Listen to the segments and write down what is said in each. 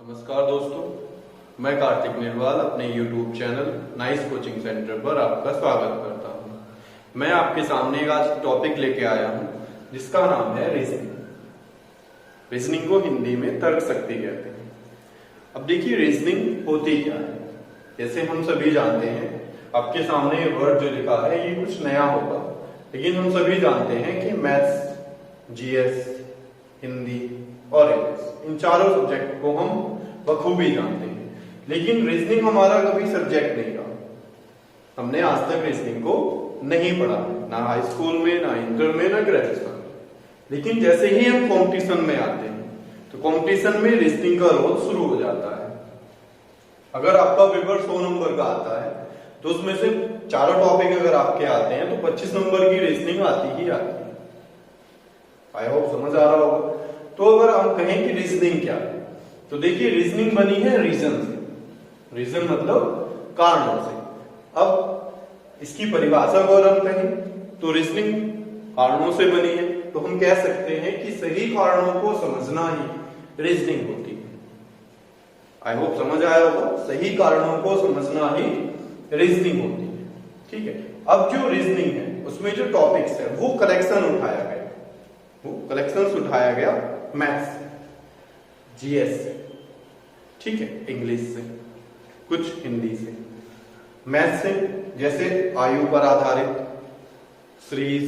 नमस्कार दोस्तों, मैं कार्तिक निर्वाल अपने YouTube channel nice coaching centre पर आपका स्वागत करता हूं। मैं आपके सामने आज टॉपिक लेके आया हूं जिसका नाम है रीजनिंग। रीजनिंग को हिंदी में तर्क शक्ति कहते हैं। अब देखिए रीजनिंग होती क्या है। जैसे हम सभी जानते हैं, आपके सामने ये वर्ड जो लिखा है ये कुछ नया होगा, लेकिन हम सभी जानते हैं कि मैथ्स, जीएस, हिंदी और इंग्लिश, इन चारों सब्जेक्ट को हम बखूबी जानते हैं। लेकिन रीजनिंग हमारा कभी सब्जेक्ट नहीं रहा। हमने आज तक रीजनिंग को नहीं पढ़ा, ना हाई स्कूल में, ना इंटर में, ना ग्रेजुएशन में। लेकिन जैसे ही हम कंपटीशन में आते हैं तो कंपटीशन में रीजनिंग का रोल शुरू हो जाता है। अगर आपका पेपर 100 नंबर का आता है तो उसमें से चारों टॉपिक अगर आपके आते हैं तो 25 नंबर की रीजनिंग आती ही आती है। आई होप समझ आ रहा होगा। तो अगर हम कहें कि रीजनिंग क्या है, तो देखिए रीजनिंग बनी है रीजन से। रीजन मतलब कारणों से। अब इसकी परिभाषा को अगर हम कहें तो रीजनिंग कारणों से बनी है, तो हम कह सकते हैं कि सही कारणों को समझना ही रीजनिंग होती है। आई होप समझ आया होगा। सही कारणों को समझना ही रीजनिंग होती है। ठीक है। अब जो रीजनिंग है उसमें जो टॉपिक्स है वो कलेक्शन उठाया गया मैथ्स, जीएस से, ठीक है, इंग्लिश से, कुछ हिंदी से। मैथ्स से जैसे आयु पर आधारित, सीरीज,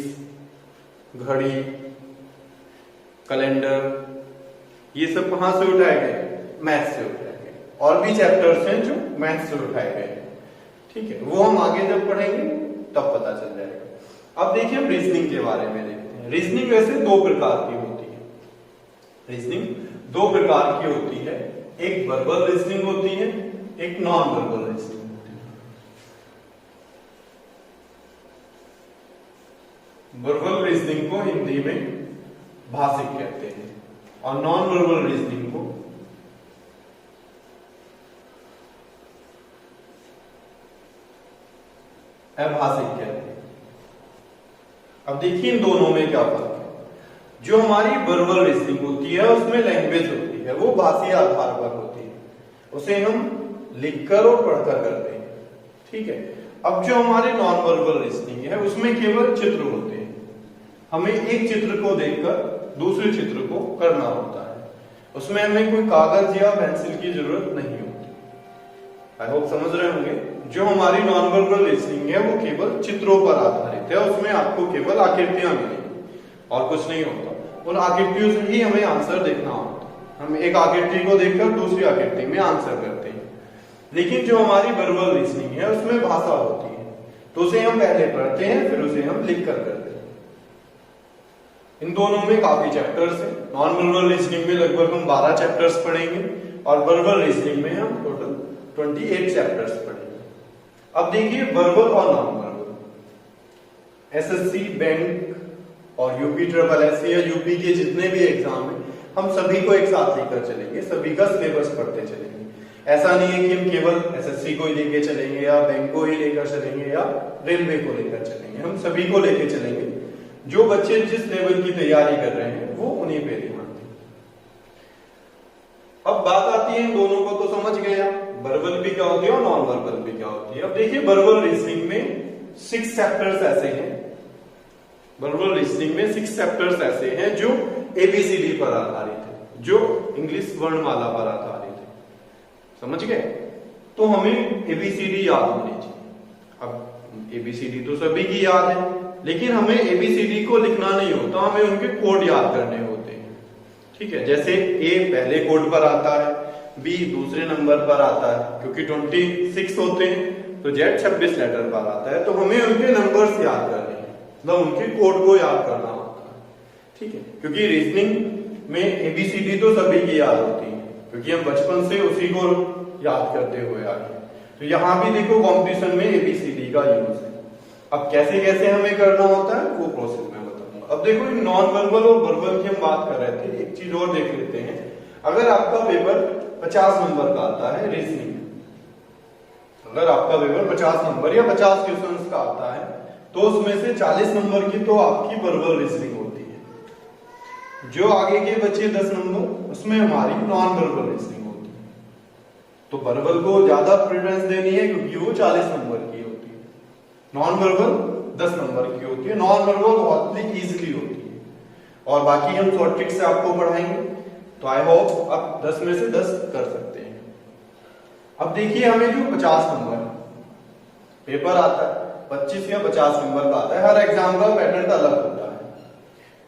घड़ी, कैलेंडर, ये सब कहां से उठाए गए? मैथ्स से उठाए गए। और भी चैप्टर्स हैं जो मैथ्स से उठाए गए, ठीक है, वो हम आगे जब पढ़ेंगे तब पता चल जाएगा। अब देखिए हम रीजनिंग के बारे में देखते हैं। रीजनिंग वैसे दो प्रकार की होती है। रीजनिंग दो प्रकार की होती है, एक वर्बल रीजनिंग होती है, एक नॉन वर्बल रीजनिंग होती है। वर्बल रीजनिंग को हिंदी में भाषिक कहते हैं और नॉन वर्बल रीजनिंग को अभाषिक कहते हैं। अब देखिए इन दोनों में क्या फर्क है। जो हमारी वर्बल रीजनिंग होती है उसमें लैंग्वेज होती है, वो भाषीय आधार पर होती है, उसे हम लिखकर और पढ़कर करते हैं, ठीक है। अब जो हमारे नॉन वर्बल रीजनिंग है उसमें केवल चित्र होते हैं। हमें एक चित्र को देखकर दूसरे चित्र को करना होता है। उसमें हमें कोई कागज या पेंसिल की जरूरत नहीं होती। आई होप समझ रहे होंगे। जो हमारी नॉन वर्बल रीजनिंग है वो केवल चित्रों पर आधारित है। उसमें आपको केवल आकृतियां मिलेंगी और कुछ नहीं होता। उन आकृतियों से ही हमें आंसर देखना होता है। हम एक आकृति को देखकर दूसरी आकृति में आंसर करते हैं। लेकिन जो हमारी वर्बल रीजनिंग है उसमें भाषा होती है, तो उसे हम पहले पढ़ते हैं फिर उसे हम लिख कर करते हैं। इन दोनों में काफी चैप्टर्स हैं। नॉन वर्बल रीजनिंग में लगभग हम 12 चैप्टर्स पढ़ेंगे और वर्बल रीजनिंग में हम टोटल 28 चैप्टर्स पढ़ेंगे। अब देखिए वर्बल और नॉन वर्बल। एसएससी, बैंक और यूपी ट्रिपल एससी या यूपी के जितने भी एग्जाम हैं हम सभी को एक साथ लेकर चलेंगे, सभी का सिलेबस पढ़ते चलेंगे। ऐसा नहीं है कि हम केवल एसएससी को ही लेकर चलेंगे या बैंक को ही लेकर चलेंगे या रेलवे को लेकर चलेंगे। हम सभी को लेकर चलेंगे। जो बच्चे जिस लेवल की तैयारी कर रहे हैं वो उन्हीं पे ध्यान दें। अब बात आती है इन दोनों को तो समझ गए आप, वर्बल भी क्या होती है और नॉन वर्बल भी क्या होती है। अब देखिए वर्बल रीजनिंग में 6 चैप्टर्स ऐसे हैं। वर्बल रीजनिंग में 6 चैप्टर्स ऐसे हैं जो एबीसीडी पर आधारित है, जो इंग्लिश वर्णमाला पर आधारित है। समझ गए? तो हमें एबीसीडी याद होनी चाहिए। अब एबीसीडी तो सभी की याद है, लेकिन हमें एबीसीडी को लिखना नहीं होता, हमें उनके कोड याद करने होते हैं, ठीक है। जैसे ए पहले कोड पर आता है, बी दूसरे नंबर पर आता है, क्योंकि 26 होते हैं तो जेड 26 लेटर पर आता है, तो हमें उनके नंबर्स याद करने हैं, मतलब उनके कोड को याद करना होता है, ठीक है। क्योंकि रीजनिंग में एबीसीडी तो सभी की याद होती है, क्योंकि हम बचपन से उसी को याद करते हुए आए हैं। तो यहां भी देखो कंपटीशन में एबीसीडी का यूज है। अब कैसे कैसे हमें करना होता है वो प्रोसेस में बताऊंगा। अब देखो नॉन वर्बल और वर्बल की हम बात कर रहे थे, एक चीज और देख लेते हैं। अगर आपका पेपर 50 नंबर का आता है रीजनिंग, अगर आपका पेपर 50 नंबर या 50 क्वेश्चंस का आता है तो उसमें से 40 नंबर की तो आपकी वर्बल रीजनिंग होती है। जो आगे के बचे 10 नंबर उसमें हमारी नॉन वर्बल रीजनिंग होती है। तो वर्बल को ज्यादा प्रेफरेंस देनी है क्योंकि वो 40 नंबर की होती है, नॉन वर्बल 10 नंबर की होती है। नॉन वर्बल बहुत ही इजीली होती है और बाकी हम शॉर्ट ट्रिक से आपको पढ़ाएंगे, तो आई होप आप 10 में से 10 कर सकते हैं। अब देखिए हमें जो 50 नंबर पेपर आता है, 25 या 50 नंबर का आता है, हर एग्जाम का पैटर्न अलग होता है,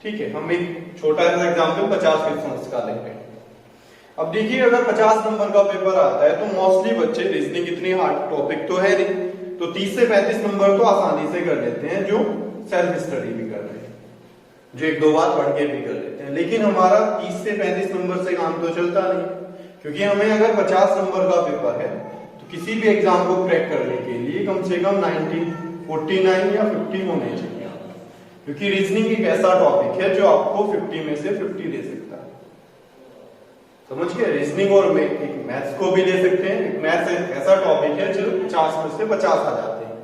ठीक है। हम एक छोटा सा एग्जाम्पल 50 क्वेश्चंस का लेते हैं। अब देखिए अगर 50 नंबर का पेपर आता है तो मोस्टली बच्चे रीजनिंग इतनी हार्ड टॉपिक तो है नहीं, तो 30 से 35 नंबर तो आसानी से कर लेते हैं, जो सेल्फ स्टडी भी कर रहे हैं, जो एक दो बार पढ़ के भी कर लेते हैं। लेकिन हमारा 30 से 35 नंबर से काम तो चलता नहीं, क्योंकि हमें अगर 50 नंबर का पेपर है तो किसी भी एग्जाम को क्रैक करने के लिए कम से कम 90, 49 या 50 होने चाहिए, क्योंकि रीजनिंग एक ऐसा टॉपिक है जो आपको 50 में से 50 दे सकता है। समझ गए? रीजनिंग और मैथ्स को भी ले सकते हैं। मैथ्स ऐसा टॉपिक है जो 50 में से 50 आ जाते हैं,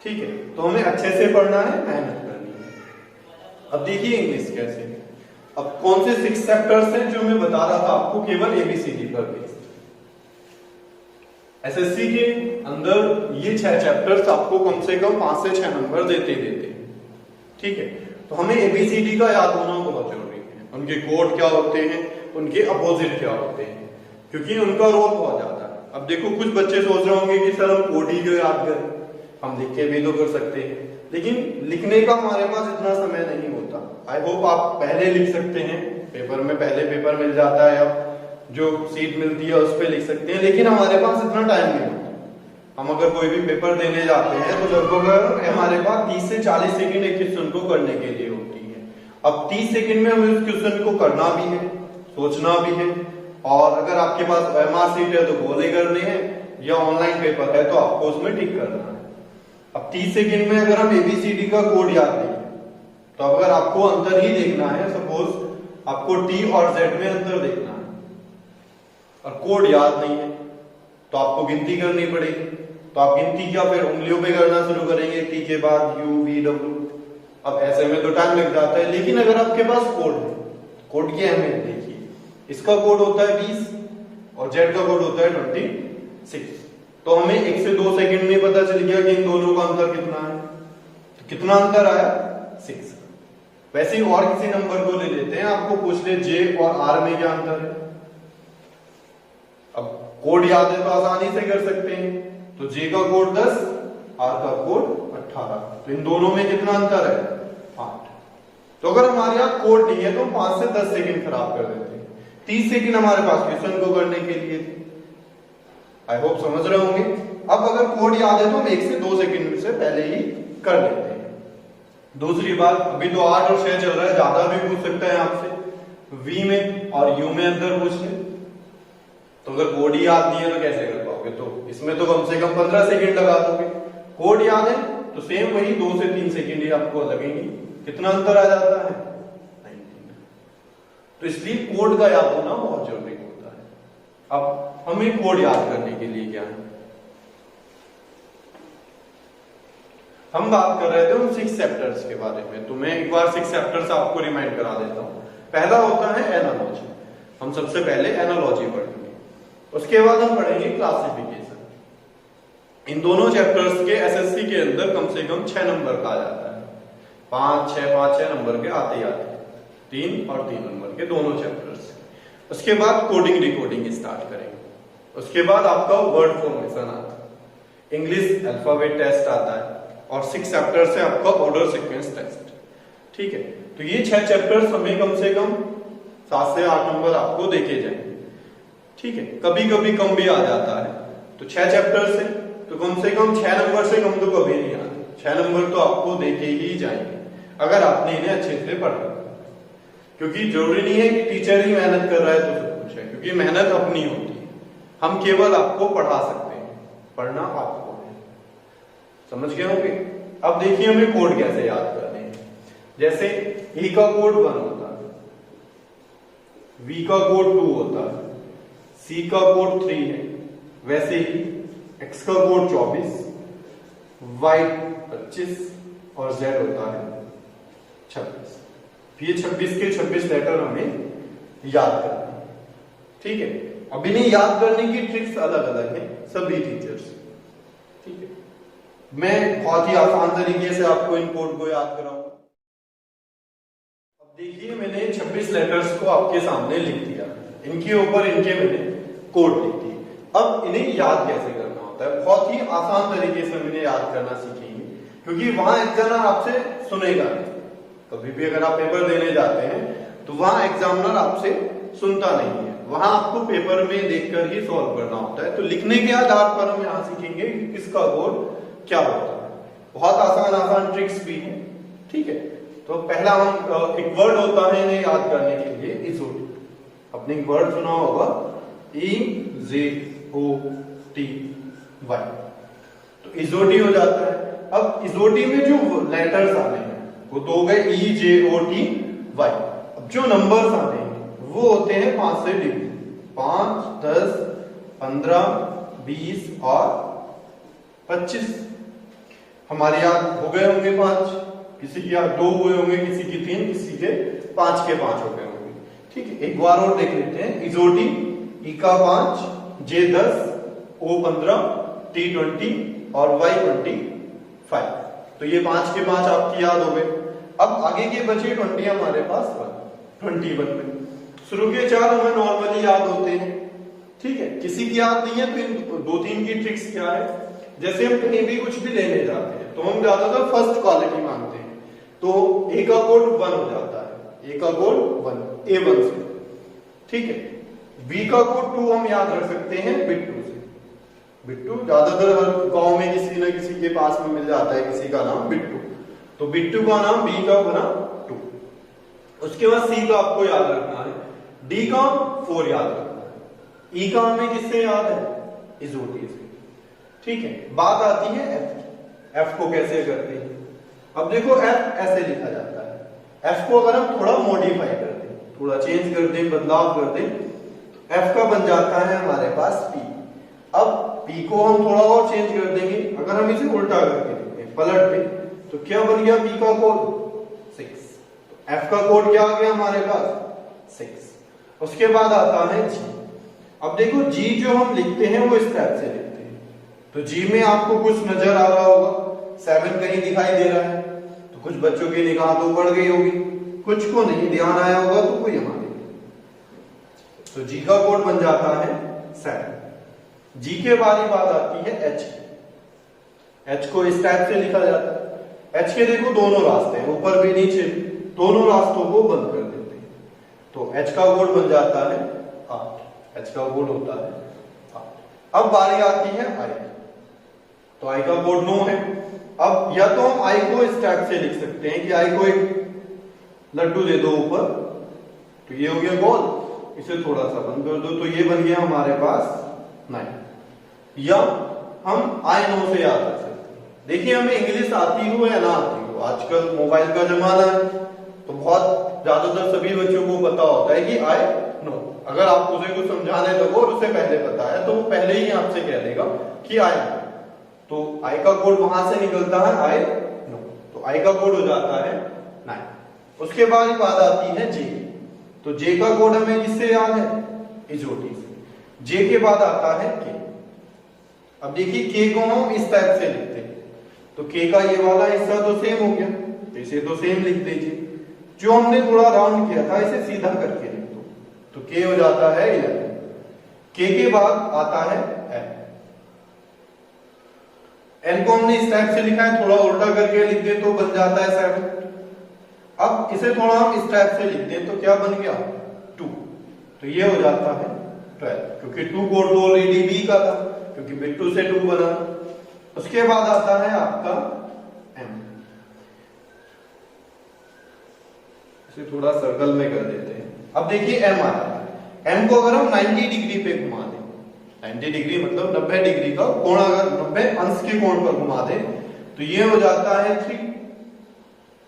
ठीक है। तो हमें अच्छे से पढ़ना है, मेहनत करनी है। अब देखिए इंग्लिश कैसे है। अब कौन से 6 चैप्टर्स हैं जो मैं बता रहा था आपको, केवल एबीसीडी पर बेस्ड। एसएससी के अंदर ये 6 चैप्टर्स आपको कम से कम 5 से 6 नंबर देते हैं, ठीक है। तो हमें एबीसीडी का याद होना बहुत जरूरी है। उनके कोड क्या होते हैं, उनके अपोजिट क्या होते हैं, क्योंकि उनका रोल बहुत ज्यादा है। अब देखो कुछ बच्चे सोच रहे होंगे कि सर हम कोड ही क्यों याद करें, हम लिख के भी तो कर सकते हैं, लेकिन लिखने का हमारे पास इतना समय नहीं होता। आई होप आप पहले लिख सकते हैं, पेपर में पहले पेपर मिल जाता है, अब जो सीट मिलती है उस पर लिख सकते हैं, लेकिन हमारे पास इतना टाइम नहीं होता। हम अगर कोई भी पेपर देने जाते हैं तो लगभग हमारे पास 30 से 40 सेकंड एक क्वेश्चन को करने के लिए होती है। अब 30 सेकंड में हमें उस क्वेश्चन को करना भी है, सोचना भी है, और अगर आपके पास OMR सीट है तो गोले करने हैं, या ऑनलाइन पेपर है तो आपको उसमें टिक करना है। अब 30 सेकंड में अगर हम एबीसीडी का कोड याद नहीं है, तो अगर आपको अंतर ही देखना है, सपोज आपको टी और जेड में अंतर देखना है और कोड याद नहीं है, तो आपको गिनती करनी पड़ेगी। तो आप गिनती क्या फिर उंगलियों पे करना शुरू करेंगे, टी के बाद यू वी डब्ल्यू। अब ऐसे में तो टाइम लग जाता है, लेकिन अगर आपके पास कोड है, कोड की अहमियत देखिए, इसका कोड होता है 20 और जेड का कोड होता है 26। तो हमें 1 से 2 सेकंड में पता चल गया कि इन दोनों का अंतर कितना है। तो कितना अंतर आया? 6। वैसे ही और किसी नंबर को ले लेते हैं, आपको पूछ ले जे और आर में क्या अंतर है। अब कोड याद है तो आसानी से कर सकते हैं, तो जे का कोड 10, आर का कोड 18, तो इन दोनों में कितना अंतर है? 8। तो अगर हमारे यहाँ कोड नहीं है तो 5 से 10 सेकंड खराब कर देते हैं। 30 सेकंड हमारे पास क्वेश्चन को करने के लिए थे। आई होप समझ रहे होंगे। अब अगर कोड याद है तो हम 1 से 2 सेकंड से पहले ही कर लेते हैं। दूसरी बात, अभी तो 8 और 6 चल रहा है, ज्यादा भी पूछ सकता है आपसे, वी में और यू में अंतर पूछ ले। तो अगर कोड ही याद नहीं है तो कैसे कर पाओगे? तो इसमें तो कम से कम 15 सेकंड लगा दोगे। कोड याद है तो सेम वही 2 से 3 सेकंड ही आपको लगेंगे। कितना अंतर आ जाता है? 19। तो इसलिए कोड का याद होना बहुत जरूरी होता है। अब हमें कोड याद करने के लिए क्या है, हम बात कर रहे थे उन 6 चैप्टर्स के बारे में, तो मैं एक बार 6 चैप्टर्स आपको रिमाइंड करा देता हूं। पहला होता है एनालॉजी। हम सबसे पहले एनालॉजी पढ़ेंगे, उसके बाद हम पढ़ेंगे क्लासिफिकेशन। इन दोनों चैप्टर्स के एसएससी के अंदर कम से कम 6 नंबर का आ जाता है। 5, 6 नंबर के आते ही आते हैं, 3 और 3 नंबर के दोनों चैप्टर्स। उसके बाद कोडिंग डिकोडिंग स्टार्ट करेंगे। उसके बाद आपका वर्ड फॉर्मेशन आता है, इंग्लिश अल्फाबेट टेस्ट आता है, और 6 चैप्टर से आपका ऑर्डर सीक्वेंस टेस्ट, ठीक है। तो ये 6 चैप्टर्स हमें कम से कम 7 से 8 नंबर आपको देखे जाएंगे, ठीक है। कभी कभी कम भी आ जाता है, तो 6 चैप्टर से तो कम से कम 6 नंबर से कम तो कभी नहीं आते। 6 नंबर तो आपको देके ही जाएंगे अगर आपने इन्हें अच्छे से पढ़ा, क्योंकि जरूरी नहीं है कि टीचर ही मेहनत कर रहा है तो सब कुछ है, क्योंकि मेहनत अपनी होती है। हम केवल आपको पढ़ा सकते हैं, पढ़ना आपको है। समझ गए होंगे। अब देखिए हमें कोड कैसे याद करने हैं। जैसे ई का कोड 1 होता है, वी का कोड 2 होता है, सी का कोड 3 है, वैसे ही एक्स का कोड 24, वाई 25 और जेड होता है 26। ये 26 के 26 लेटर हमें याद करना है, ठीक है। अब इन्हें याद करने की ट्रिक्स अलग अलग है सभी टीचर्स, ठीक है। मैं बहुत ही आसान तरीके से आपको इन कोड को याद कराऊंगा। अब देखिए मैंने 26 लेटर्स को आपके सामने लिख दिया, इनके ऊपर इनके मैंने कोड लिख दिए। अब इन्हें याद कैसे करना होता है, बहुत ही आसान तरीके से इन्हें याद करना सीखेंगे, क्योंकि वहां एग्जामिनर आपसे सुनेगा। कभी भी अगर आप पेपर देने जाते हैं तो वहां एग्जामिनर आपसे सुनता नहीं है, वहां आपको पेपर में देखकर ही सॉल्व करना होता है। तो लिखने के आधार पर हम यहाँ सीखेंगे कि किसका कोड क्या होता है। बहुत आसान आसान ट्रिक्स भी है, ठीक है। तो पहला हम एक वर्ड होता है इन्हें याद करने के लिए, इजोटी। आपने एक वर्ड सुना होगा EZOTY, तो इजोटी हो जाता है। अब इजोटी में जो लेटर्स आने हैं वो तो हो गए EJOTY। अब जो नंबर्स आने हैं वो होते हैं 5 से डिवीजन, 5, 10, 15, 20 और 25। हमारे याद हो गए होंगे 5, किसी के याद 2 हुए होंगे, किसी की 3, किसी के 5 के 5 हो गए होंगे, ठीक है। एक बार और देख लेते हैं। इजोटी E का 5, J 10, O 15, T 20 और Y 25। तो ये 5 के 5 आपकी याद हो गए। अब आगे के बचे 20 हमारे पास 21 में। शुरू के 4 हमें नॉर्मली याद होते हैं, ठीक है। किसी की याद नहीं है तो इन 2-3 की ट्रिक्स क्या है, जैसे हम कहीं भी कुछ भी लेने जाते हैं तो हम ज्यादातर फर्स्ट क्वालिटी मांगते हैं, तो A का कोड 1 हो जाता है, A का कोड 1, A1 से, ठीक है। B का कोड 2 हम याद रख सकते हैं बिट्टू से। बिट्टू ज्यादातर हर गांव में किसी न किसी के पास में मिल जाता है, किसी का नाम बिट्टू, तो बिट्टू का नाम B का बना 2। उसके बाद C का आपको याद रखना है, D का 4 याद रखना है, E का हमें किससे याद है, इजोटी से, ठीक है। बात आती है F की। F को कैसे करते हैं, अब देखो F ऐसे लिखा जाता है। F को अगर हम थोड़ा मॉडिफाई कर दें, थोड़ा चेंज कर दें, बदलाव कर दें, तो F का बन जाता है हमारे पास P। अब P को हम थोड़ा और चेंज कर देंगे, अगर हम इसे उल्टा करके देखें, पलट दें, तो क्या बन गया P का कोड 6। तो F का कोड क्या आ गया हमारे पास 6। उसके बाद आता है G। अब देखो G जो हम लिखते हैं वो इस टाइप से लिखते हैं, तो G में आपको कुछ नजर आ रहा होगा, 7 कहीं दिखाई दे रहा है, तो कुछ बच्चों की निगाह तो बढ़ गई होगी, कुछ को नहीं ध्यान आया होगा तो कोई हमारे। तो G का कोड बन जाता है 7। G के बाद ही बात आती है H। H को इस टाइप से लिखा जाता है। H के देखो दोनों रास्ते हैं, ऊपर भी नीचे भी, दोनों रास्तों को बंद कर देते हैं, तो H का कोड बन जाता है 8। H का कोड होता है 8। अब बारी आती है I, तो I का कोड 9 है। अब या तो हम I को इस टाइप से लिख सकते हैं कि I को एक लड्डू दे दो ऊपर, तो ये हो गया गोल, इसे थोड़ा सा बंद कर दो, तो ये बन गया हमारे पास 9। या हम I 9 से याद रख सकते हैं। देखिए हमें इंग्लिश आती हो या ना आती हो, आजकल मोबाइल का जमाना है, तो बहुत ज्यादातर सभी बच्चों को पता होता है कि I know। अगर आप उसे कुछ समझाने लगो और उसे पहले पता है तो वो पहले ही आपसे कह देगा कि I know। तो I का कोड वहां से निकलता है I know, तो I का कोड हो जाता है 9। उसके बाद बात आती है J। तो J का कोड हमें किससे याद है, इजोटी से। J के बाद आता है K। अब देखिए K को हम इस टाइप से लिखते हैं, तो K का ये वाला हिस्सा तो सेम हो गया, तो इसे तो सेम लिख दीजिए। जो हमने थोड़ा राउंड किया था इसे सीधा करके लिख दो, तो K हो जाता है 11। K के बाद आता है L। L को हमने इस टाइप से लिखा है, थोड़ा उल्टा करके लिख दे तो बन जाता है 7। अब इसे थोड़ा हम इस टाइप से लिख दें तो क्या बन गया 2, तो ये हो जाता है 12, क्योंकि 2 कोड तो ऑलरेडी B का था, क्योंकि बिट्टू से 2 बना। उसके बाद आता है आपका M। इसे थोड़ा सर्कल में कर देते हैं। अब देखिए M आ रहा है। M को अगर हम 90 डिग्री पे घुमा दें, 90 डिग्री मतलब 90 डिग्री का कोण, अगर 90 अंश के कोण पर घुमा दें तो ये हो जाता है 3।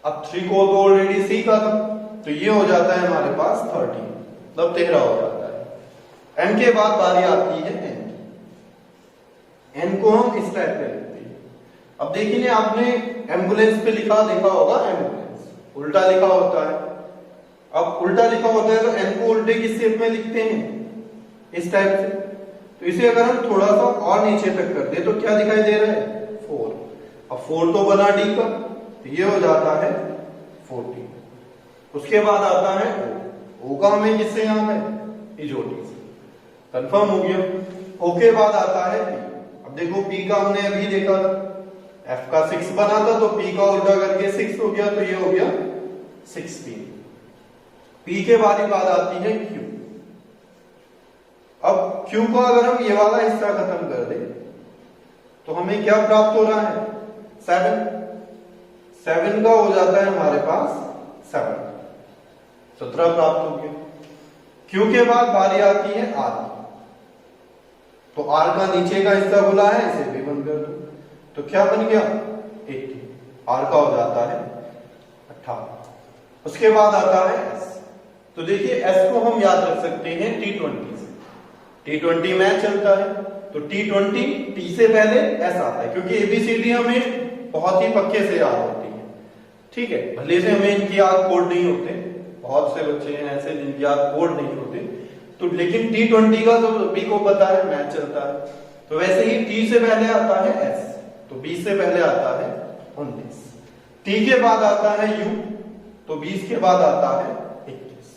अब 3 को तो ऑलरेडी C का था, तो ये हो जाता है हमारे पास 13, मतलब 13 हो जाता है। N के बाद बारी आती है N। N को हम इस टाइप पे लिखते हैं। अब देखिए आपने एम्बुलेंस पे लिखा देखा होगा, एम्बुलेंस उल्टा लिखा होता है। अब उल्टा लिखा होता है तो N को उल्टे किस शेप में लिखते हैं, इस टाइप से। तो इसे अगर हम थोड़ा सा और नीचे तक कर दे तो क्या दिखाई दे रहा है 4। अब 4 तो बना डी का, तो ये हो जाता है 14। उसके बाद आता है ओ का हमें किससे याद है इजोटी से, कंफर्म हो गया। ओ के बाद आता है पी। अब देखो पी का हमने अभी देखा था एफ का 6 बना था, तो पी का उल्टा करके 6 हो गया, तो ये हो गया 16। पी के बाद ही बात आती है क्यू। अब क्यू को अगर हम ये वाला हिस्सा खत्म कर दें तो हमें क्या प्राप्त हो रहा है 7 का हो जाता है हमारे पास 17 प्राप्त हो गया। क्यू के बाद बारी आती है आर की, तो आर का नीचे का हिस्सा बोला है, इसे भी बंद कर दो, तो क्या बन गया 80। आर का हो जाता है 18। उसके बाद आता है एस। तो देखिए एस को हम याद रख सकते हैं T20 से। T20 मैच चलता है, तो T20 टी से पहले एस आता है, क्योंकि एबीसीडी हमें बहुत ही पक्के से याद होती है। ठीक है, भले से हमें इनकी याद कोड नहीं होते, बहुत से बच्चे हैं ऐसे जिनकी याद कोड नहीं होते, तो लेकिन T20 का तो सभी को पता है मैच चलता है। तो वैसे ही टी से पहले आता है एस, तो 20 से पहले आता है 19। टी के बाद आता है यू, तो 20 के बाद आता है 21।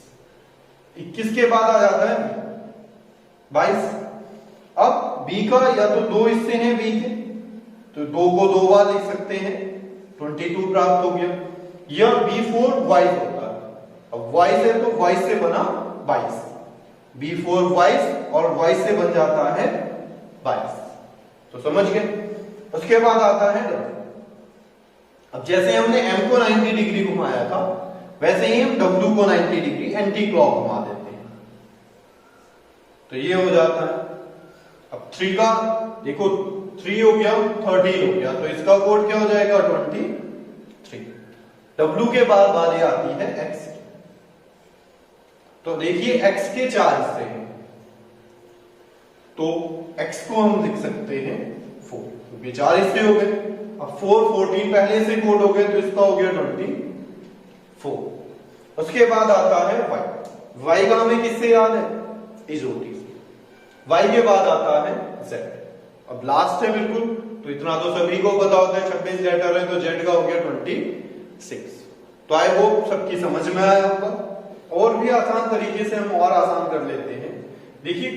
21 के बाद आ जाता है 22। अब बी का या तो 2 हिस्से हैं बी के, तो 2 को 2 बार लिख सकते हैं, 22 प्राप्त हो गया। या B4 वाइस होता है, अब वाइस है तो वाइस से बना 22। B4 वाइस और वाइस से बन जाता है 22। तो समझ गए। उसके बाद आता है W। अब जैसे हमने M को 90 डिग्री घुमाया था, वैसे ही हम W को 90 डिग्री एंटी क्लॉक घुमा देते हैं, तो ये हो जाता है। अब 3 का देखो 3 हो गया 13 हो गया, तो इसका कोड क्या हो जाएगा 23। W के बाद बारी आती है X की, तो देखिए X के 4 हिस्से हैं, तो X को हम लिख सकते हैं 4, क्योंकि 4 हिस्से हो गए। अब 4 14 पहले से कोड हो गए, तो इसका हो गया 24। उसके बाद आता है Y। Y का हमें किससे याद है इजोटी से। Y के बाद आता है Z। अब लास्ट है बिल्कुल, तो इतना तो सभी को पता होता है 26 लेटर है, तो Z का हो गया 26। तो आई होप सबकी समझ में आया होगा। और भी आसान तरीके से हम और आसान कर लेते हैं। देखिए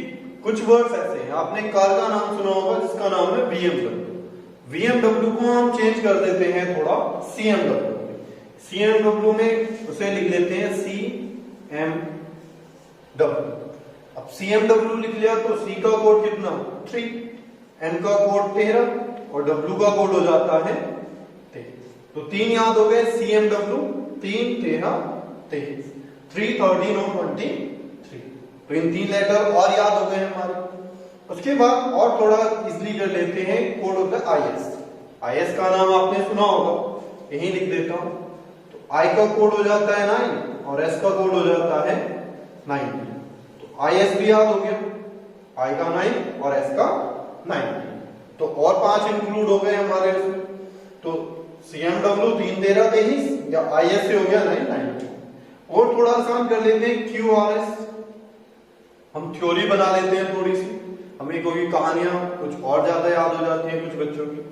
कुछ वर्ड्स ऐसे हैं, आपने कार का नाम सुना होगा जिसका नाम है BMW। BMW को हम चेंज कर देते हैं थोड़ा CMW। CMW में उसे लिख लेते हैं CMW। अब CMW लिख लिया तो C का कोड कितना 3, N का कोड 13 और W का कोड हो जाता है 23। तो 3 याद हो गए CMW, 3 13 23, 3 13 और 23। तो इन 3 लेटर और याद हो गए हमारे। उसके बाद और थोड़ा इजली कर लेते हैं, कोड होता है IS। IS का नाम आपने सुना होगा, यही लिख देता हूं। तो I का कोड हो जाता है 9 और S का कोड हो जाता है 19। तो IS भी याद हो गया, I का 9 और S का 19। तो और 5 इंक्लूड हो गए हमारे इसमें। तो CMW 3 13 23 या IS से हो गया 9 19। और थोड़ा आसान कर लेते हैं QRS। हम थ्योरी बना लेते हैं थोड़ी सी, हमें कोई कहानियां कुछ और ज्यादा याद हो जाती हैं कुछ बच्चों की।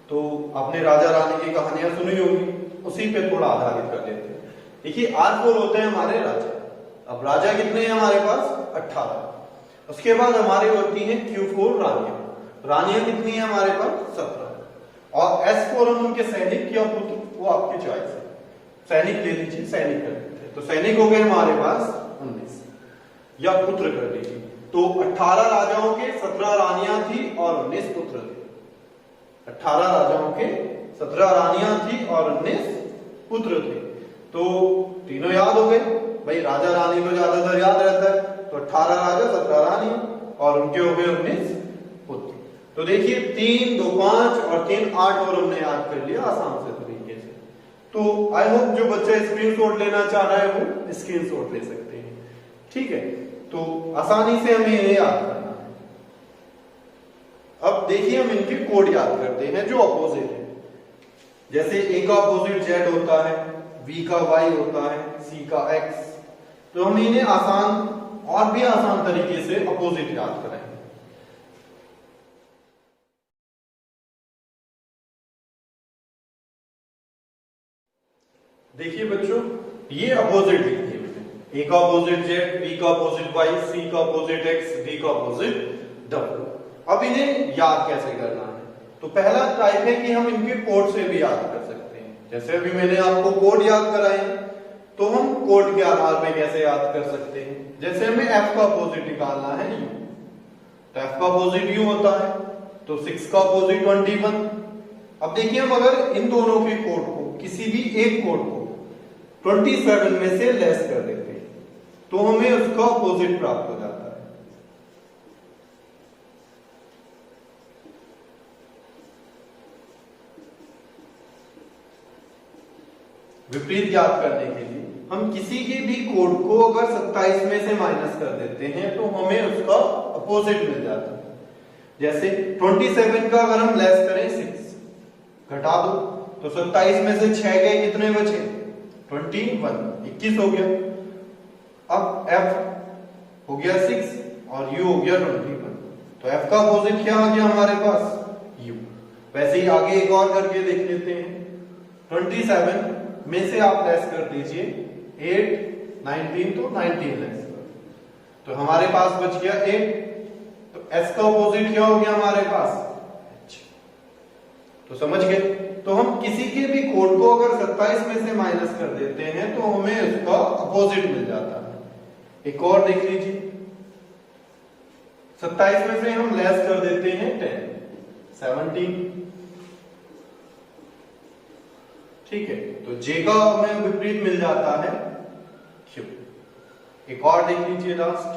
तो आपने राजा रानी की कहानियां सुनी होगी, उसी पे थोड़ा आधारित कर लेते हैं। देखिए R4 होते हैं हमारे राजा। अब राजा कितने हैं हमारे पास 18। उसके बाद हमारी होती है Q4 रानियां। रानियां कितनी है हमारे पास 17। और S4 हम उनके सैनिक या पुत्र, वो आपकी चॉइस है। सैनिक ले लीजिए, सैनिक कर देते हैं। तो सैनिक हो गए हमारे पास 19 या पुत्र कर लीजिए। तो 18 राजाओं के 17 रानियां थी और 19 पुत्र थे। 18 राजाओं के 17 रानियां थी और 19 पुत्र थे। तो तीनों याद हो गए भाई, राजा रानी तो ज्यादातर याद रहता है। तो 18 राजा 17 रानी और उनके हो गए 19 पुत्र। तो देखिए 3 2 5 और 3 8 और हमने याद कर लिया आसान से तरीके से। तो आई होप जो बच्चा स्क्रीनशॉट लेना चाह रहा है वो स्क्रीनशॉट ले सकते हैं। ठीक है, तो आसानी से हमें ये याद करना है। अब देखिए हम इनके कोड याद करते हैं जो अपोजिट है। जैसे A का अपोजिट Z होता है, V का Y होता है, C का X। तो हम इन्हें आसान और भी आसान तरीके से अपोजिट याद कराएंगे। देखिए बच्चों, ये अपोजिट लिख दिए मैंने। ए का अपोजिट जेड, बी का अपोजिट वाई, सी का अपोजिट एक्स, डी का अपोजिट डब्ल्यू। अब इन्हें याद कैसे करना है? तो पहला टाइप है कि हम इनके कोड से भी याद कर सकते हैं। जैसे अभी मैंने आपको कोड याद कराए हैं, तो हम कोड के आधार पे कैसे याद कर सकते हैं? जैसे हमें एफ का अपोजिट निकालना है यू, तो एफ का अपोजिट यू होता है, तो 6 का अपोजिट 21। अब देखिए, हम अगर इन दोनों के कोड को, किसी भी एक कोड को 27 में से लेस कर देते हैं, तो हमें उसका अपोजिट प्राप्त हो जाता है। विपरीत याद करने के लिए हम किसी के भी कोड को अगर 27 में से माइनस कर देते हैं, तो हमें उसका अपोजिट मिल जाता है। जैसे 27 का अगर हम लेस करें 6, घटा दो, तो 27 में से 6 गए, कितने बचे? 21 हो गया। अब f हो गया 6 और u हो गया 21, तो f का अपोजिट क्या आ गया हमारे पास? u। वैसे ही आगे एक और करके देख लेते हैं। 27 में से आप लेस कर दीजिए 8, 19, तो 19 लेस कर, तो हमारे पास बच गया 8। तो s का अपोजिट क्या हो गया हमारे पास? h। तो समझ गए? तो हम किसी के भी कोड को अगर 27 में से माइनस कर देते हैं, तो हमें उसका अपोजिट मिल जाता है। एक और देख लीजिए, 27 में से हम लेस कर देते हैं 10, 17। ठीक है, तो J का हमें विपरीत मिल जाता है Q। एक और देख लीजिए लास्ट,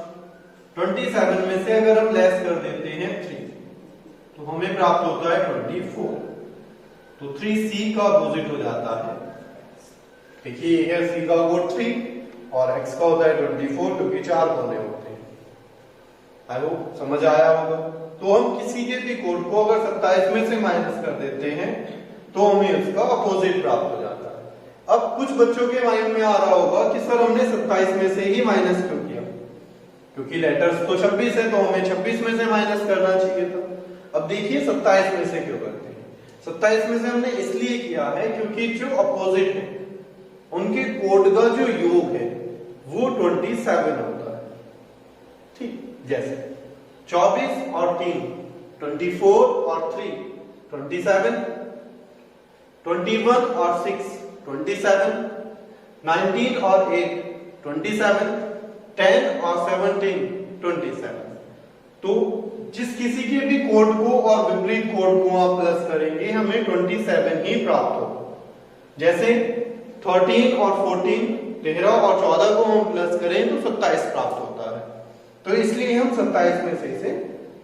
27 में से अगर हम लेस कर देते हैं 3, तो हमें प्राप्त होता है 24। तो 3C का अपोजिट हो जाता है। देखिए, ये है C का कोड 3 और X का होता है 24, क्योंकि 4 कोने होते हैं। आई होप समझ आया होगा। तो हम किसी के भी कोड को अगर 27 में से माइनस कर देते हैं, तो हमें उसका अपोजिट प्राप्त हो जाता है। अब कुछ बच्चों के माइंड में आ रहा होगा कि सर, हमने 27 में से ही माइनस क्यों किया? क्योंकि लेटर्स तो 26 है, तो हमें 26 में से माइनस करना चाहिए था। अब देखिए, 27 में से क्यों करते हैं? 27 में से हमने इसलिए किया है क्योंकि जो अपोजिट है, उनके कोड का जो योग है वो 27 होता है। ठीक, जैसे 24 और 3, 24 और 3, 27, 21 और 6, 27, 19 और 8, 27, 10 और 17, 27। तो जिस किसी के भी कोड को और विपरीत कोड को आप प्लस करेंगे, हमें 27 ही प्राप्त होगा। जैसे 13 और 14, 13 और 14 को हम प्लस करें तो 27 प्राप्त होता है। तो इसलिए हम 27 में से इसे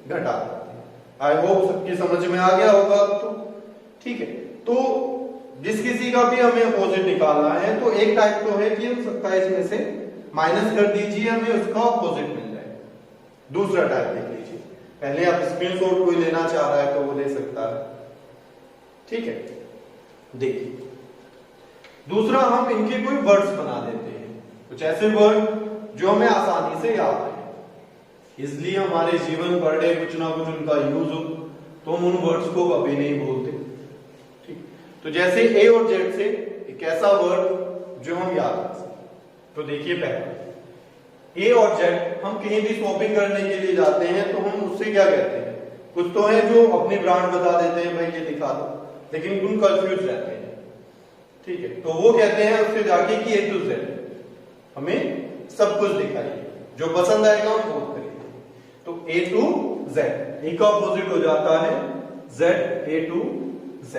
घटा देते हैं। आई होप सबकी समझ में आ गया होगा अब तो। ठीक है, तो जिस किसी का भी हमें अपोजिट निकालना है, तो एक टाइप तो है कि हम 27 में से माइनस कर दीजिए, हमें उसका अपोजिट मिल जाए। दूसरा टाइप देख लीजिए, पहले आप स्क्रीनशॉट कोई लेना चाह रहा है तो वो ले सकता है। ठीक है, देखिए, दूसरा हम इनके कोई वर्ड्स बना देते हैं, कुछ ऐसे वर्ड जो हमें आसानी से याद है, इसलिए हमारे जीवन पर डे कुछ ना कुछ उनका यूज हो, तो हम उन वर्ड्स को कभी नहीं भूलते। ठीक, तो जैसे ए और जेड से एक ऐसा वर्ड जो हम याद रख सकते। तो देखिए, पहले ए और जेड, हम कहीं भी शॉपिंग करने के लिए जाते हैं तो हम उससे क्या कहते हैं? कुछ तो है जो अपनी ब्रांड बता देते हैं, भाई ये दिखा दो, लेकिन उन कंफ्यूज रहते हैं। ठीक है, तो वो कहते हैं उससे जाके कि A to Z हमें सब कुछ दिखाइए, जो पसंद आएगा हम वो करेंगे। तो A to Z, A का अपोजिट हो जाता है Z, A to Z।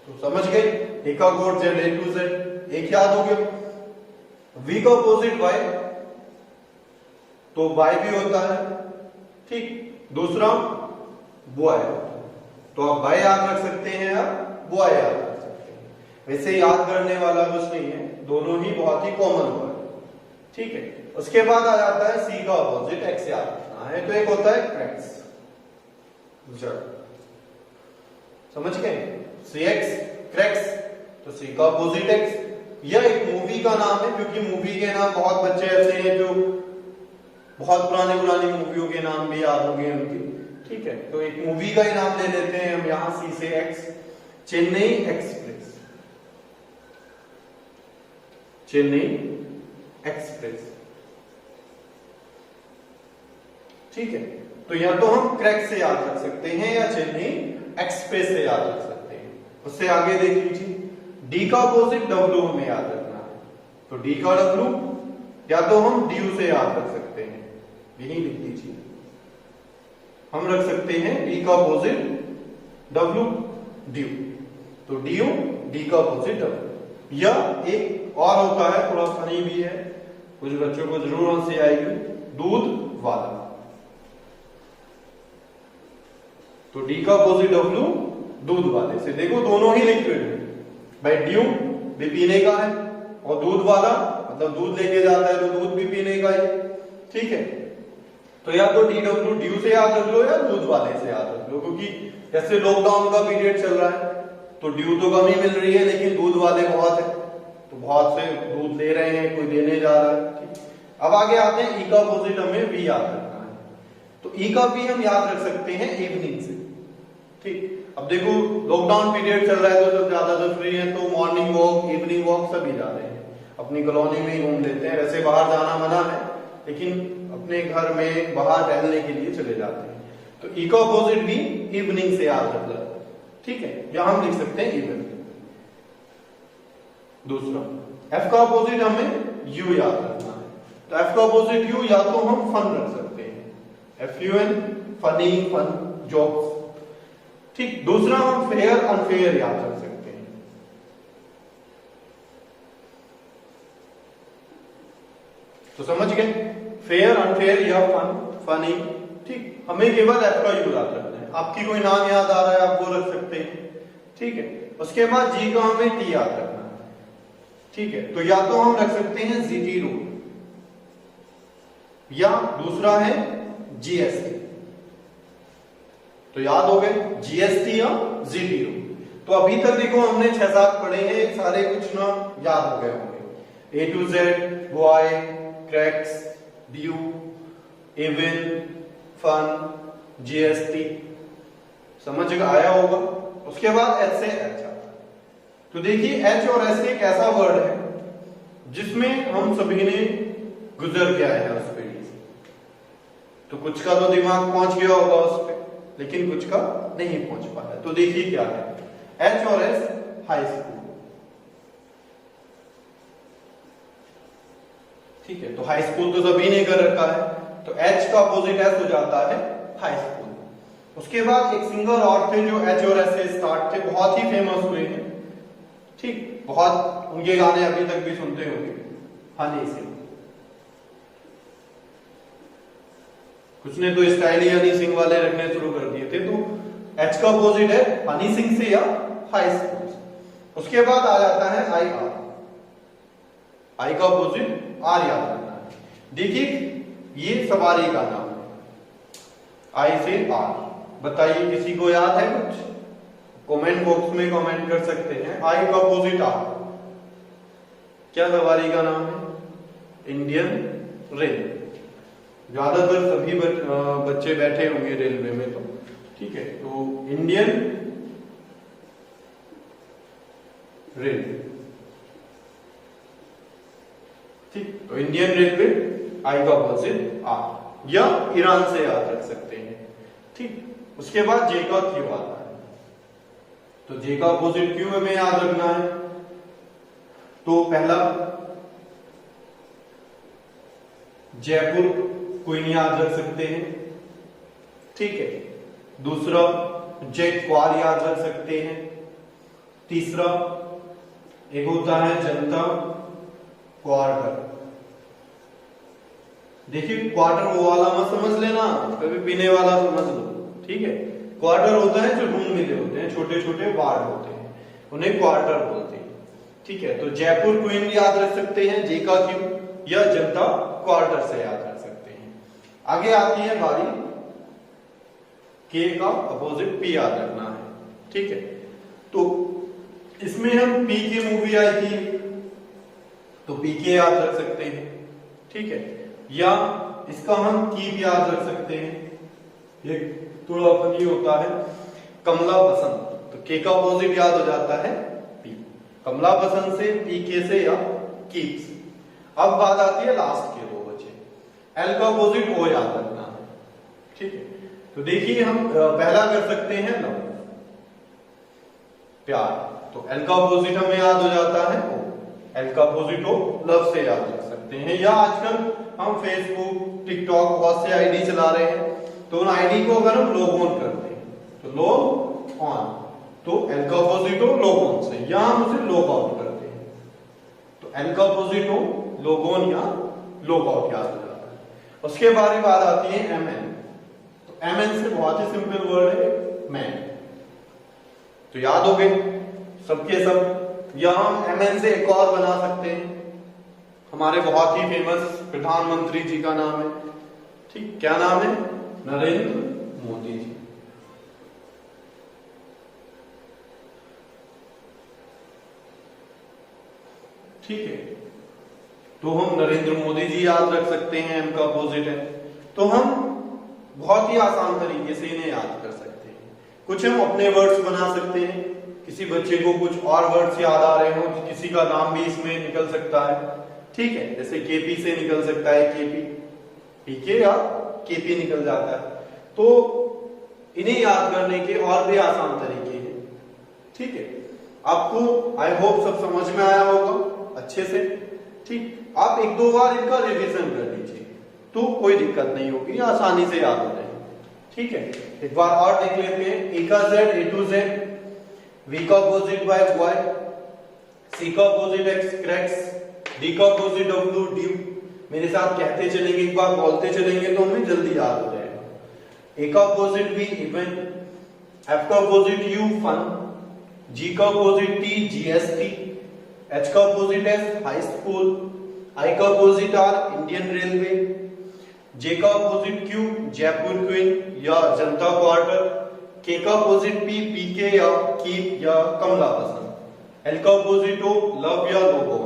तो समझ गए, A का code Z, A to Z, एक याद हो गया। V का अपोजिट Y, तो Y भी होता है। ठीक, दूसरा बॉय, तो आप Y याद रख सकते हैं या बॉय याद रख सकते हैं। वैसे याद करने वाला कुछ नहीं है, दोनों ही बहुत ही कॉमन वर्ड। ठीक है, उसके बाद आ जाता है C का अपोजिट X याद रखना है, तो एक होता है क्रैक्स, समझ गए? CX क्रैक्स, तो C का अपोजिट X। यह एक मूवी का नाम है, क्योंकि मूवी के नाम बहुत बच्चे ऐसे हैं जो बहुत पुरानी पुरानी मूवियों के नाम भी याद होंगे उनकी। ठीक है, तो एक मूवी का ही नाम ले लेते हैं हम यहां, सी से x, Chennai express. Chennai express. ठीक है, तो या तो हम क्रैक से याद रख सकते हैं या चेन्नई एक्सप्रेस से याद रख सकते हैं। उससे आगे देख लीजिए, डी का अपोजिट डब्ल्यू हमें याद रखना है, तो डी का डब्ल्यू या तो हम ड्यू से याद रख सकते हैं, यही लिख लीजिए, हम रख सकते हैं डी का अपोजिट डब्ल्यू ड्यू, तो ड्यू डी का अपोजिट डब्ल्यू। या एक और होता है, थोड़ा फनी भी है, कुछ बच्चों को जरूर हंसी आएगी, दूध वाला, तो डी का अपोजिट डब्ल्यू दूध वाले से। देखो दोनों ही लिक्विड है भाई, ड्यू भी पीने का है और दूध वाला मतलब दूध लेके जाता है तो दूध भी पीने का ही। ठीक है, तो या तो डी डब्ल्यू ड्यू से याद रख लो या दूध वाले से याद रख लो, क्योंकि जैसे लॉकडाउन का पीरियड चल रहा है तो ड्यू तो कम ही मिल रही है लेकिन दूध वाले बहुत है, तो बहुत से दूध ले रहे हैं, कोई देने जा रहा है। ठीक, अब आगे आते हैं, ई का अपोजिट हमें वी याद रखना है, तो ई का वी हम याद रख सकते हैं इवनिंग से। ठीक, अब देखो लॉकडाउन पीरियड चल रहा है तो सब ज्यादातर फ्री है, तो मॉर्निंग वॉक इवनिंग वॉक सभी जा रहे हैं, अपनी कॉलोनी में ही घूम लेते हैं। वैसे बाहर जाना मना है लेकिन अपने घर में बाहर टहलने के लिए चले जाते हैं, तो ई का अपोजिट भी इवनिंग से याद रख लो। ठीक है, या हम लिख सकते हैं इवनिंग। दूसरा, एफ का अपोजिट हमें यू याद रखना है, तो एफ का अपोजिट यू या तो हम फन रख सकते हैं, F U N, funny, fun, jokes. ठीक, दूसरा हम फेयर अनफेयर याद रख सकते हैं, तो समझ गए, फेयर अनफेयर या फन फनी। ठीक, हमें केवल एफ का यू याद रखना है, आपकी कोई नाम याद आ रहा है आप वो रख सकते हैं। ठीक है, उसके बाद जी का हमें टी याद रखना है। ठीक है, तो या तो हम रख सकते हैं जीटी रूल या दूसरा है जीएसटी, तो याद हो गए जीएसटी या जीटी रूल। तो अभी तक देखो हमने 6-7 पढ़े हैं, सारे कुछ ना याद हो गए होंगे, A to Z, boy, cracks, due, even, fun, GST, समझ आया होगा। उसके बाद एच से एच आता है, तो देखिए एच और एच एक ऐसा वर्ड है जिसमें हम सभी ने गुजर के आए हैं उस पीढ़ी से, तो कुछ का तो दिमाग पहुंच गया होगा उस पर, लेकिन कुछ का नहीं पहुंच पाया। तो देखिए क्या है, एच और एस हाई स्कूल। ठीक है, तो हाई स्कूल तो सभी ने कर रखा है, तो एच का अपोजिट एस हो जाता है हाई स्कूल। उसके बाद एक सिंगर और थे जो एच और एस से स्टार्ट थे, बहुत ही फेमस हुए हैं। ठीक, बहुत उनके गाने अभी तक भी सुनते होंगे, हनी सिंह। कुछ ने तो स्टाइल हनी सिंह वाले रखने शुरू कर दिए थे, तो एच का अपोजिट है हनी सिंह से या हाई स्कूल से। उसके बाद आ जाता है आई आर, आई का अपोजिट आर याद रखना है। देखिए ये सवारी का नाम है, आई से आर, बताइए किसी को याद है कुछ? कमेंट बॉक्स में कमेंट कर सकते हैं। आई का अपोजिट आर, क्या सवारी का नाम है? Indian rail. ज्यादातर सभी बच्चे बैठे होंगे रेलवे में, तो ठीक है, तो इंडियन रेल। ठीक, तो इंडियन रेलवे आई का अपोजिट आर, या ईरान से याद रख सकते हैं। ठीक, उसके बाद जे का क्यू आता है, तो जे का अपोजिट क्यू हमें याद रखना है। तो पहला जयपुर क्वीन याद रख सकते हैं। ठीक है, दूसरा जयक्वार याद रख सकते हैं। तीसरा एक होता है जनता क्वार्टर। देखिए क्वार्टर वो वाला मत समझ लेना, कभी पीने वाला समझ लो। ठीक है, क्वार्टर होता है जो रूम मिले होते हैं, छोटे छोटे वार्ड होते हैं, उन्हें क्वार्टर बोलते हैं। ठीक है, तो जयपुर क्वीन याद रख सकते हैं जे का क्यू, या जनता क्वार्टर से याद रख सकते हैं। आगे आती है बारी के का अपोजिट पी याद रखना है। ठीक है, तो इसमें हम पी की मूवी आई थी तो पी के याद रख सकते हैं। ठीक है, या इसका हम कीप याद रख सकते हैं, ये थोड़ा फनी होता है। कमला पसंद, तो के का अपोजिट याद हो जाता है पी। कमला पसंद से पी के से या कीप से। अब बात आती है लास्ट के दो बचे, एल का अपोजिट ओ याद रखना है, ठीक है। तो देखिए हम पहला कर सकते हैं लव, प्यार, तो एल का अपोजिट हमें याद हो जाता है ओ। एल का अपोजिट ओ लव से याद रख सकते हैं। या आजकल हम फेसबुक, टिकटॉक बहुत से आईडी चला रहे हैं, तो उन आईडी को अगर हम लॉग ऑन करते हैं तो लॉग ऑन, तो एल का अपोजिट हो लॉग ऑन से, या हम उसे लॉग आउट करते हैं तो एल का अपोजिट हो लॉग ऑन या लॉग आउट याद हो जाता है। उसके बाद बात आती है एम एन, तो एम एन से बहुत ही सिंपल वर्ड है मैन, तो याद हो गए सबके सब। या हम एम एन से एक और बना सकते हैं, हमारे बहुत ही फेमस प्रधानमंत्री जी का नाम है, ठीक, क्या नाम है? नरेंद्र मोदी जी। ठीक है, तो हम नरेंद्र मोदी जी याद रख सकते हैं, एम का अपोजिट है। तो हम बहुत ही आसान तरीके से इन्हें याद कर सकते हैं। कुछ हम अपने वर्ड्स बना सकते हैं, किसी बच्चे को कुछ और वर्ड्स याद आ रहे हो, किसी का नाम भी इसमें निकल सकता है, ठीक है। जैसे केपी से निकल सकता है केपी, पीके या केपी निकल जाता है। तो इन्हें याद करने के और भी आसान तरीके हैं, ठीक है। आपको आई होप सब समझ में आया होगा अच्छे से, ठीक। आप एक दो बार इनका रिवीजन कर लीजिए तो कोई दिक्कत नहीं होगी, आसानी से याद हो जाएगा, ठीक है। एक बार और देख लेते हैं। ए का Z, A to Z, B का अपोजिट वाई वाई, सी का अपोजिट एक्स क्रैक्स, डी का अपोजिट डब्ल्यू ड्यू। मेरे साथ कहते चलेंगे, एक बार बोलते चलेंगे तो हमें जल्दी याद हो जाएगा। ए का अपोजिट बी इवन, एफ का अपोजिट यू फन, जी का अपोजिट टी जीएसटी, एच का अपोजिट एस हाई स्कूल, आई का अपोजिट आर इंडियन रेलवे, जे का अपोजिट क्यू जयपुर क्वीन या जनता क्वार्टर, के का अपोजिट पी पीके या कीप या कमला पसंद, एल का अपोजिट ओ लव या लोगो,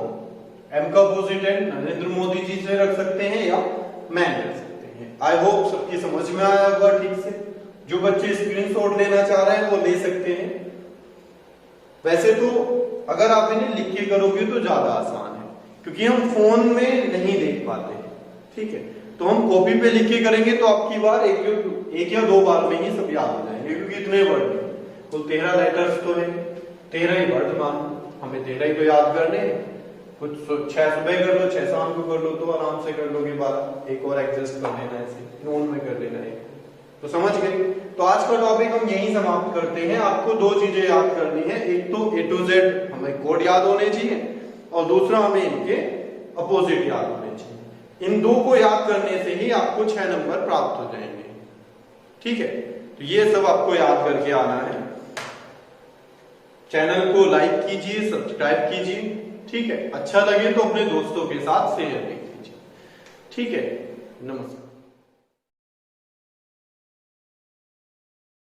एम का अपोजिट है नरेंद्र मोदी जी से रख सकते हैं या मैन रख सकते हैं। आई होप सबकी समझ में आया होगा ठीक से। जो बच्चे स्क्रीनशॉट लेना चाह रहे हैं वो ले सकते हैं। वैसे तो अगर आप इन्हें लिख के करोगे तो ज्यादा आसान है, क्योंकि हम फोन में नहीं देख पाते, ठीक है। तो हम कॉपी पे लिख के करेंगे तो आपकी बार एक या दो बार में ही सब याद हो जाएंगे, क्योंकि इतने वर्ड हैं, कुल 13 लेटर्स तो है, 13 ही वर्ड मानो, हमें 13 ही तो याद करने हैं। कुछ 6 सुबह कर लो, 6 शाम को कर लो तो आराम से कर लोगे, 12 एक और एडजस्ट कर लेना है, ऐसे नोन में कर लेना है, तो समझ गए। तो आज का टॉपिक हम यही समाप्त करते हैं। आपको दो चीजें याद करनी है, एक तो ए टू जेड हमें कोड याद होने चाहिए, और दूसरा हमें इनके अपोजिट याद होने चाहिए। इन दो को याद करने से ही आपको 6 नंबर प्राप्त हो जाएंगे, ठीक है। तो ये सब आपको याद करके आना है। चैनल को लाइक कीजिए, सब्सक्राइब कीजिए, ठीक है। अच्छा लगे तो अपने दोस्तों के साथ शेयर कीजिए, ठीक है। नमस्कार।